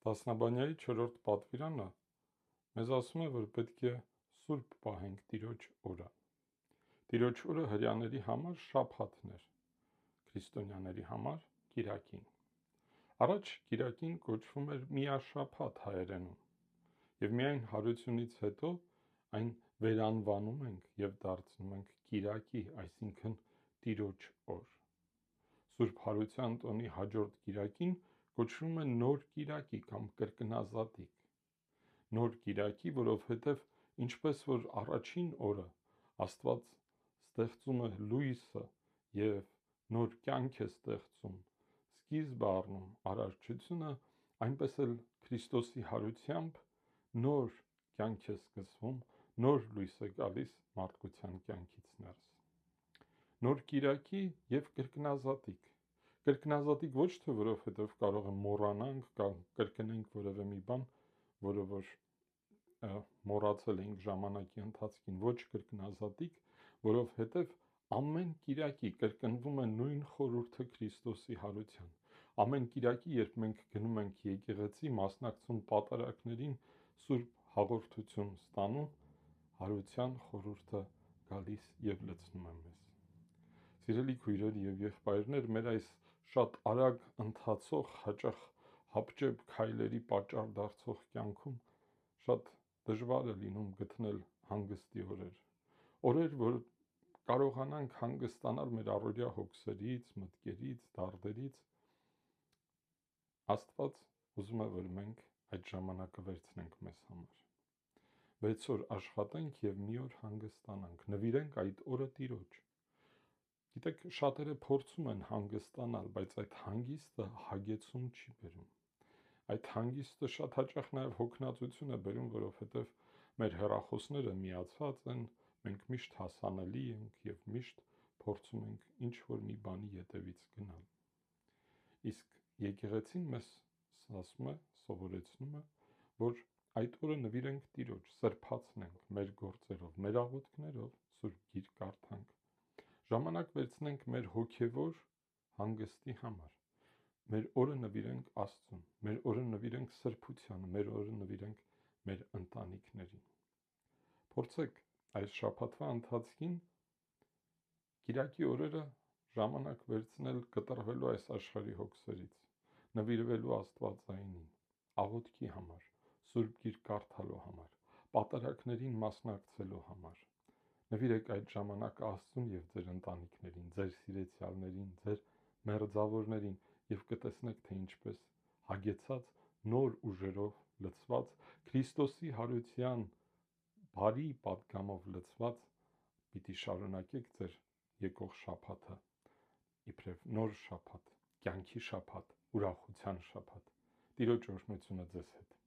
Դասնաբանյայի 4-րդ պատվիրանը մեզ ասում է, որ պետք է սուրբ պահենք Տիրոջ օրը։ Տիրոջ օրը հրեաների համար շաբաթն էր, քրիստոնյաների համար կիրակին։ Առաջ կիրակին կոչվում էր միաշաբաթ հայերենում, եւ միայն հարությունից հետո այն վերանվանում ենք եւ դարձնում ենք կիրակի, այսինքն Տիրոջ օր։ Սուրբ Հարության տոնի հաջորդ կիրակին կոչվում է նոր կիրակի կամ կրկնազատիկ։ Նոր կիրակի, որովհետև ինչպես որ առաջին օրը Աստված ստեղծում է լույսը եւ նոր կյանք է ստեղծում, սկիզբ առնում արարչությունը, այնպես էլ Քրիստոսի հարությամբ նոր կյանք է սկսվում, նոր լույս է գալիս մարդկության կյանքից ներս։ Նոր կիրակի եւ կրկնազատիկ։ Կրկնազատիկ ոչ թե որովհետև կարող է մոռանանք կամ կրկնենք որևէ մի բան, որը որ մոռացել էինք ժամանակի ընթացքին, ոչ կրկնազատիկ, որովհետև ամեն կիրակի կրկնվում է նույն խորհուրդը Քրիստոսի հարության։ Ամեն կիրակի, երբ մենք գնում ենք եկեղեցի, մասնակցում պատարագներին, սուրբ հաղորդություն ստանում, հարության խորհուրդը գալիս եւ լցնում է մեզ։ Սիրելի քույրեր եւ եղբայրներ, մեր այս շատ արագ ընթացող, հաճախ հապճեպ քայլերի պատճառ դարձող կյանքում շատ դժվար է լինում գտնել հանգստի օրեր։ Օրեր, որ կարողանանք հանգստանալ մեր առօրյա հոգսերից, մտքերից, դարդերից։ Աստված ուզում է, որ մենք այդ ժամանակը վերցնենք մեզ համար։ 6 օր աշխատենք եւ մի օր հանգստանանք, նվիրենք այդ օրը Տիրոջ։ Գիտեք, շատերը փորձում են հանգստանալ, բայց այդ հանգիստը հագեցում չի բերում։ Այդ հանգիստը շատ հաճախ նաև հոգնածություն է բերում, որովհետև մեր հեռախոսները միացած են, մենք միշտ հասանելի ենք եւ միշտ փորձում ենք ինչ որ մի բանի ետևից գնալ։ Իսկ եկեղեցին մեզ ասում է, սովորեցնում է, որ այդ օրը նվիրենք Տիրոջ, սրբացնենք մեր գործերով, մեր աղոթքներով, Սուրբ Գիրք կարդանք, ժամանակ վերցնենք մեր հոգևոր հանգստի համար, մեր օրը նվիրենք Աստծուն, մեր օրը նվիրենք սրբությանը, մեր օրը նվիրենք մեր ընտանիքներին։ Փորձեք այս շաբաթվա ընթացքին կիրակի օրերը ժամանակ վերցնել կտրվելու այս աշխարհի հոգսերից, նվիրվելու Աստվածայինին, աղոթքի համար, Սուրբ Գիրք կարդալու համար, պատարագներին մասնակցելու համար։ Նվիրեք այդ ժամանակը Աստծուն եւ ձեր ընտանիքներին, ձեր սիրեցյալներին, ձեր մերձավորներին եւ կտեսնեք, թե ինչպես հագեցած նոր ուժերով լցված Քրիստոսի հարության բարի պատգամով լցված պիտի շարունակեք ձեր եկող շաբաթը իբրև նոր շաբաթ, կյանքի շաբաթ, ուրախության շաբաթ։ Տիրոջ օրհնությունը ձեզ հետ։